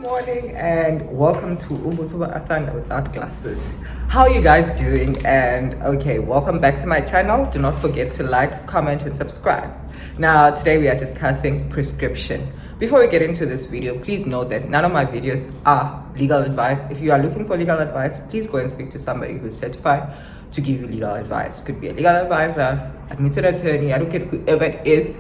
Morning and welcome to Ubusuba Asana without glasses. How are you guys doing? And okay, welcome back to my channel. Do not forget to like, comment and subscribe. Now today we are discussing prescription. Before we get into this video, please note that none of my videos are legal advice. If you are looking for legal advice, please go and speak to somebody who is certified to give you legal advice. Could be a legal advisor, admitted attorney, I don't care whoever it is,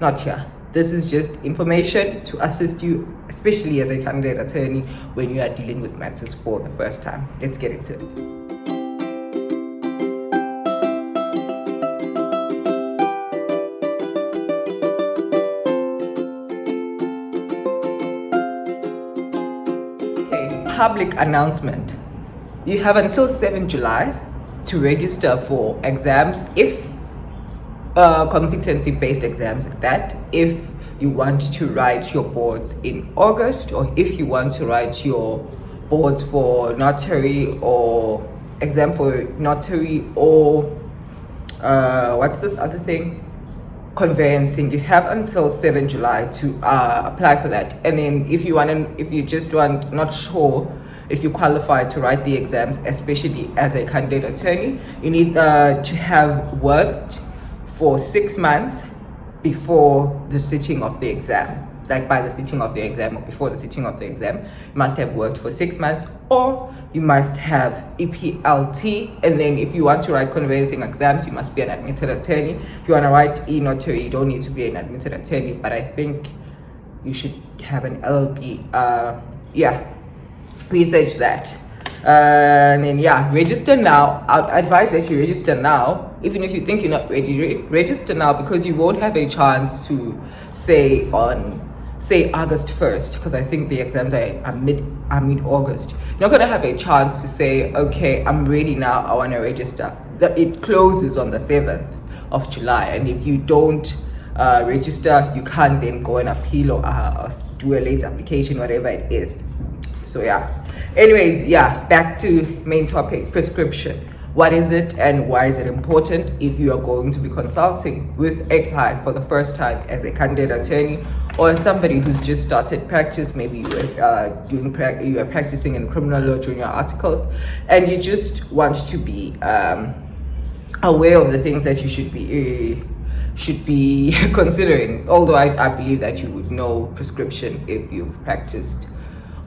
not here. This is just information to assist you, especially as a candidate attorney, when you are dealing with matters for the first time. Let's get into it. Okay, public announcement. You have until 7 July to register for exams if competency-based exams that if you want to write your boards in August, or if you want to write your boards for notary or exam for notary or what's this other thing, conveyancing, you have until 7 July to apply for that. And then if you just want, not sure if you qualify to write the exams, especially as a candidate attorney, you need to have worked for 6 months before the sitting of the exam. Like by the sitting of the exam or before the sitting of the exam, you must have worked for 6 months, or you must have EPLT. And then if you want to write conveyancing exams, you must be an admitted attorney. If you want to write e-notary, you don't need to be an admitted attorney, but I think you should have an LLB. Research that. And then register now. I'd advise that you register now. Even if you think you're not ready, register now, because you won't have a chance to say August 1st, because I think the exams are mid-August. You're not gonna have a chance to say, okay, I'm ready now, I want to register. It closes on the 7th of July, and if you don't register, you can't then go and appeal or do a late application, whatever it is. So anyways, back to main topic, prescription. What is it and why is it important if you are going to be consulting with a client for the first time as a candidate attorney, or somebody who's just started practice? Maybe you are practicing in criminal law during your articles, and you just want to be aware of the things that you should be considering. Although I believe that you would know prescription if you've practiced,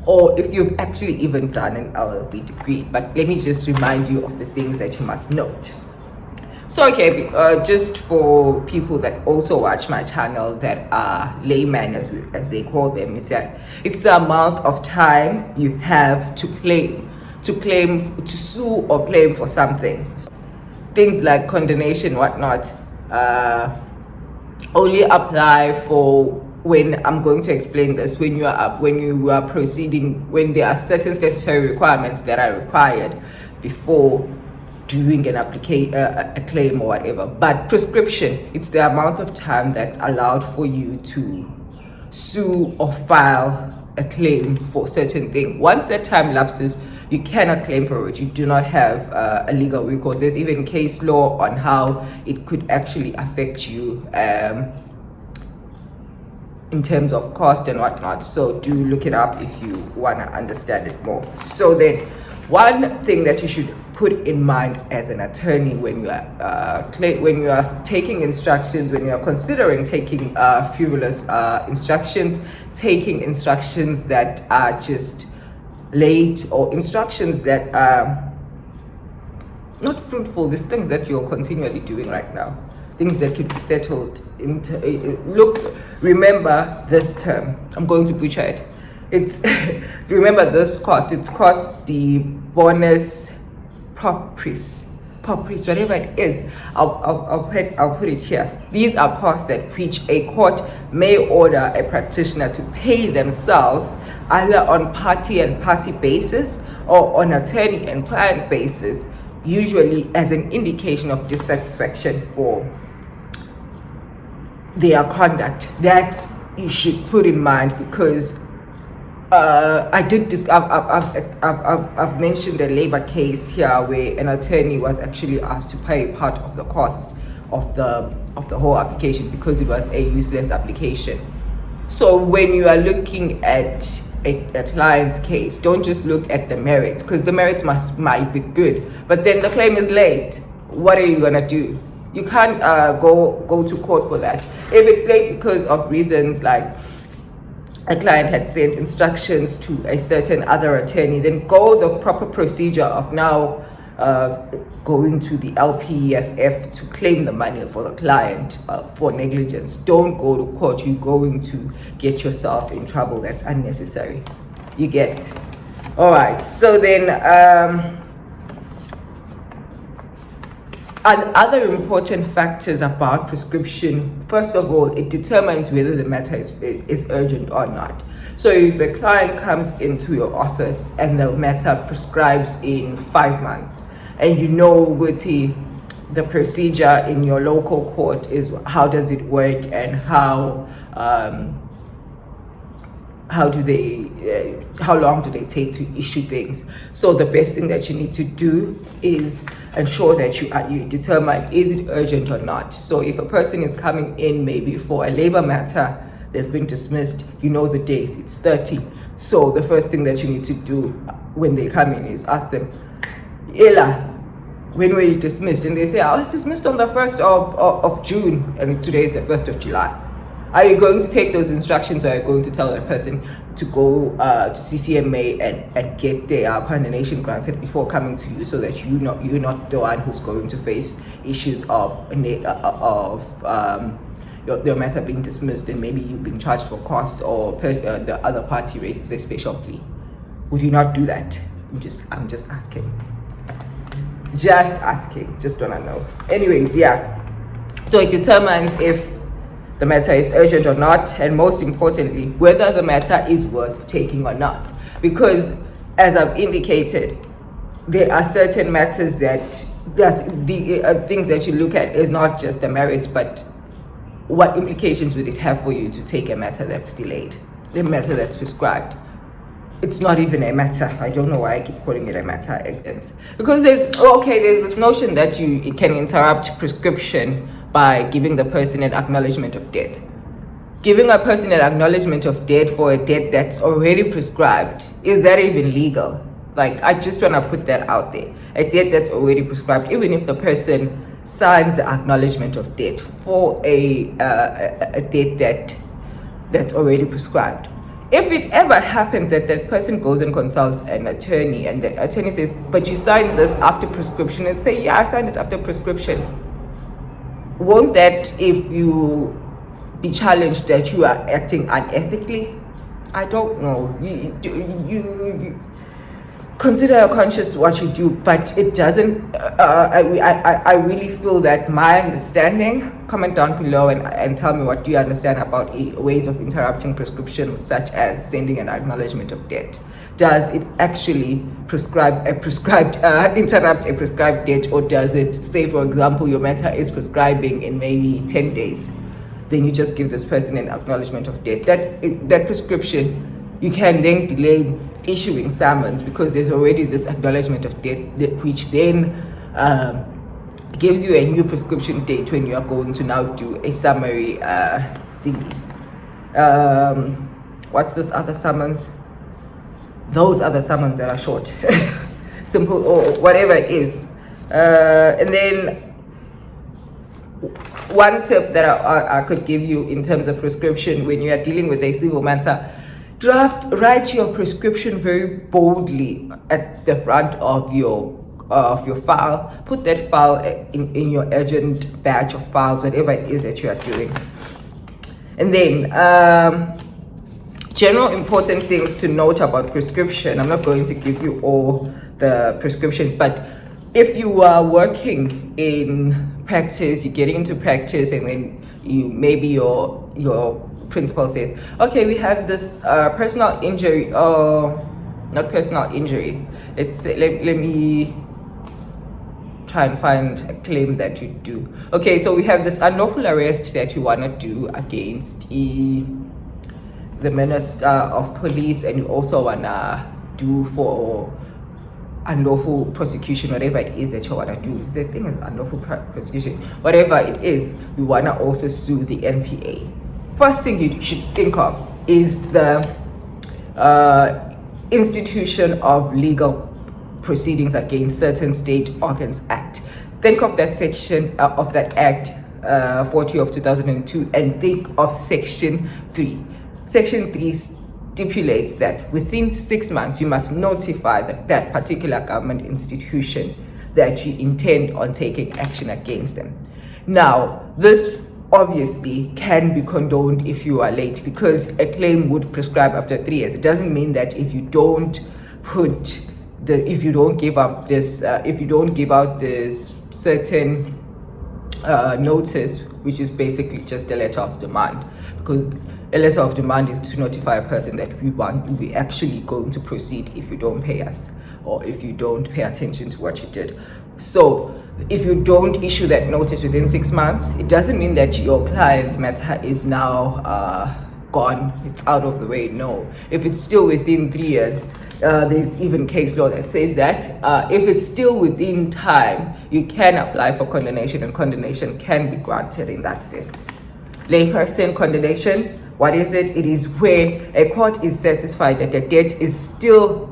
or if you've actually even done an LLB degree. But let me just remind you of the things that you must note. So just for people that also watch my channel that are laymen, as they call them, is that it's the amount of time you have to sue or claim for something. Things like condemnation, whatnot, only apply for, when I'm going to explain this, when you are proceeding, when there are certain statutory requirements that are required before doing an application, a claim or whatever. But prescription, it's the amount of time that's allowed for you to sue or file a claim for certain thing. Once that time lapses, you cannot claim for it. You do not have a legal recourse. There's even case law on how it could actually affect you in terms of cost and whatnot. So do look it up if you want to understand it more. So then, one thing that you should put in mind as an attorney when you are taking instructions, when you are considering taking frivolous instructions, taking instructions that are just late, or instructions that are not fruitful, this thing that you're continually doing right now, things that could be settled into. Remember this term, I'm going to butcher it. It's remember this cost. It's cost the bonus propris, whatever it is. I'll put it here. These are costs that which a court may order a practitioner to pay themselves, either on party and party basis or on attorney and client basis, usually as an indication of dissatisfaction for their conduct. That you should put in mind, because I've mentioned a labor case here where an attorney was actually asked to pay part of the cost of the whole application because it was a useless application. So when you are looking at a client's case, don't just look at the merits, because the merits might be good, but then the claim is late. What are you gonna do? You can't go to court for that. If it's late because of reasons like a client had sent instructions to a certain other attorney, then go the proper procedure of now going to the LPFF to claim the money for the client for negligence. Don't go to court. You're going to get yourself in trouble. That's unnecessary. You get. All right. So then, and other important factors about prescription. First of all, it determines whether the matter is urgent or not. So if a client comes into your office and the matter prescribes in 5 months, and you know Guti, the procedure in your local court is how does it work, and how long do they take to issue things. So the best thing that you need to do is ensure that you determine, is it urgent or not. So if a person is coming in maybe for a labor matter, they've been dismissed, you know the days, it's 30. So the first thing that you need to do when they come in is ask them, Ella, when were you dismissed? And they say, I was dismissed on the 1st of June, and today is the 1st of July. Are you going to take those instructions, or are you going to tell the person to go to CCMA and get their condemnation granted before coming to you, so that you're not the one who's going to face issues of your matter being dismissed, and maybe you being charged for cost, or the other party raises a special plea? Would you not do that? I'm just asking. Just wanna know. Anyways, yeah. So it determines if the matter is urgent or not, and most importantly, whether the matter is worth taking or not. Because as I've indicated, there are certain matters that the things that you look at is not just the merits, but what implications would it have for you to take a matter that's delayed, the matter that's prescribed. It's not even a matter. I don't know why I keep calling it a matter, because there's this notion that you can interrupt prescription by giving the person an acknowledgement of debt. Giving a person an acknowledgement of debt for a debt that's already prescribed, is that even legal? Like, I just want to put that out there. A debt that's already prescribed, even if the person signs the acknowledgement of debt for a debt that's already prescribed. If it ever happens that that person goes and consults an attorney, and the attorney says, but you signed this after prescription, and say, yeah, I signed it after prescription, won't that, if you be challenged that you are acting unethically? I don't know. You consider your conscience what you do, but it doesn't. I really feel that my understanding. Comment down below and tell me what do you understand about ways of interrupting prescription, such as sending an acknowledgement of debt. Does it actually interrupt a prescribed debt, or does it say, for example, your matter is prescribing in maybe 10 days? Then you just give this person an acknowledgement of debt. That prescription, you can then delay issuing summons, because there's already this acknowledgement of debt, which then gives you a new prescription date when you are going to now do a summary thingy. What's this other summons? Those other summons that are short, simple, or whatever it is. And then one tip that I could give you in terms of prescription when you are dealing with a civil matter: write your prescription very boldly at the front of your file. Put that file in your urgent batch of files, whatever it is that you are doing. And then general important things to note about prescription. I'm not going to give you all the prescriptions, but if you are working in practice, you're getting into practice, and then your principal says, okay, we have this personal injury, not personal injury, it's let me try and find a claim that you do. Okay, so we have this unlawful arrest that you want to do against the Minister of Police, and you also want to do for unlawful prosecution, whatever it is that you want to do. The thing is unlawful prosecution, whatever it is, we want to also sue the NPA. First thing you should think of is the Institution of Legal Proceedings Against Certain State Organs Act. Think of that section of that act 40 of 2002 and think of section 3. Section 3 stipulates that within 6 months you must notify that particular government institution that you intend on taking action against them. Now, this obviously can be condoned if you are late, because a claim would prescribe after 3 years. It doesn't mean that if you don't give out this certain notice, which is basically just a letter of demand, because a letter of demand is to notify a person that we actually going to proceed if you don't pay us or if you don't pay attention to what you did. So if you don't issue that notice within 6 months, it doesn't mean that your client's matter is now gone, it's out of the way. No, if it's still within 3 years, there's even case law that says that if it's still within time, you can apply for condonation, and condonation can be granted in that sense. Layperson condonation, what is it? It is where a court is satisfied that the debt is still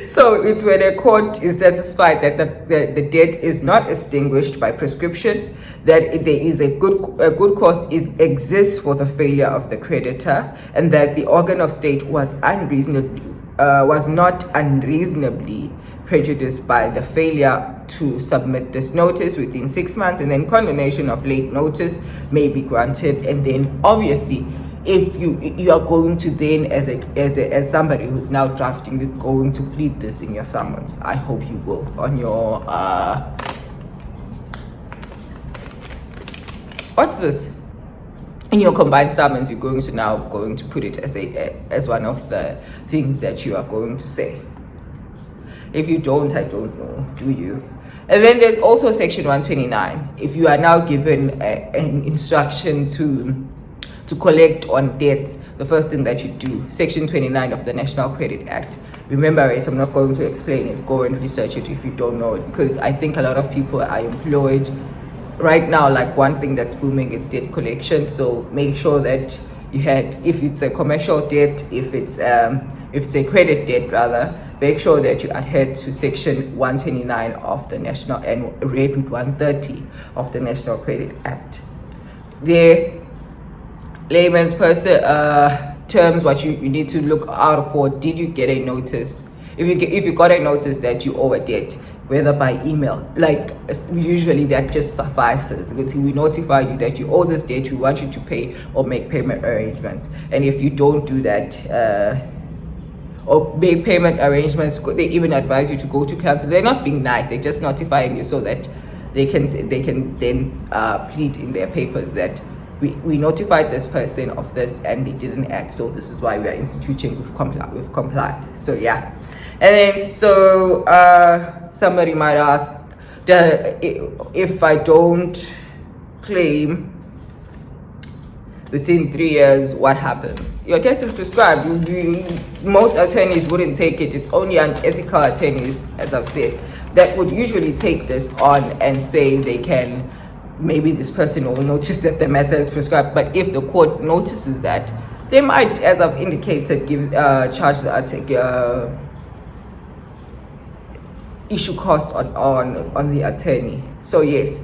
so it's when a court is satisfied that the debt is not extinguished by prescription, that there is a good cause exists for the failure of the creditor, and that the organ of state was not unreasonably prejudiced by the failure to submit this notice within 6 months, and then condonation of late notice may be granted. And then obviously, if you are going to then, as somebody who's now drafting, you're going to plead this in your summons. I hope you will on your what's this? In your combined summons, you're going to put it as one of the things that you are going to say. If you don't, I don't know, do you? And then there's also section 129. If you are now given an instruction to collect on debts, the first thing that you do, section 29 of the National Credit Act. Remember it, I'm not going to explain it. Go and research it if you don't know it, because I think a lot of people are employed right now. Like, one thing that's booming is debt collection. So make sure that if it's a commercial debt, if it's a credit debt rather, make sure that you adhere to section 129 of the National, and read with 130 of the National Credit Act. The layman's terms, what you need to look out for: did you get a notice? If you got a notice that you owe a debt, whether by email, like usually that just suffices, because we notify you that you owe this debt, we want you to pay or make payment arrangements. And if you don't do that, or make payment arrangements, they even advise you to go to counsel. They're not being nice, they're just notifying you so that they can then plead in their papers that we notified this person of this and they didn't act, so this is why we are instituting, we've complied. So yeah. And then so somebody might ask, if I don't claim within 3 years, what happens? Your debt is prescribed. Most attorneys wouldn't take it. It's only unethical attorneys, as I've said, that would usually take this on and say they can, maybe this person will notice that the matter is prescribed. But if the court notices that, they might, as I've indicated, charge the issue cost on the attorney. So yes,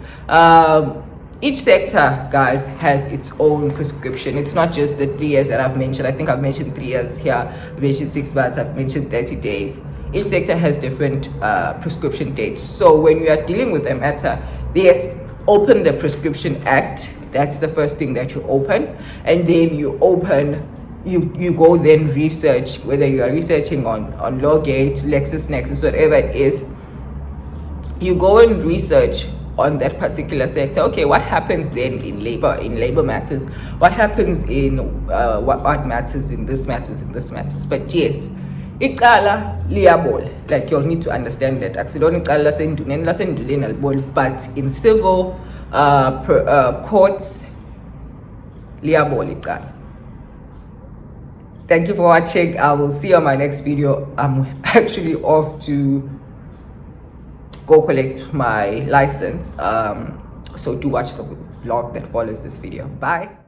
each sector, guys, has its own prescription. It's not just the 3 years that I've mentioned. I think I've mentioned 3 years here, I've mentioned 6 months, I've mentioned 30 days. Each sector has different prescription dates. So when you are dealing with a matter, yes, open the Prescription Act. That's the first thing that you open. And then you go then research, whether you are researching on Lawgate, LexisNexis, whatever it is. You go and research on that particular sector. Okay, what happens then in labor matters? What happens in what matters in this matters in this matters? But yes, iqala liyabol. Like, you'll need to understand that. Aksilona iqala lasenduneni lasenduleni alibol, but in civil courts liyabol iqala. Thank you for watching. I will see you on my next video. I'm actually off to go collect my license, so do watch the vlog that follows this video. Bye.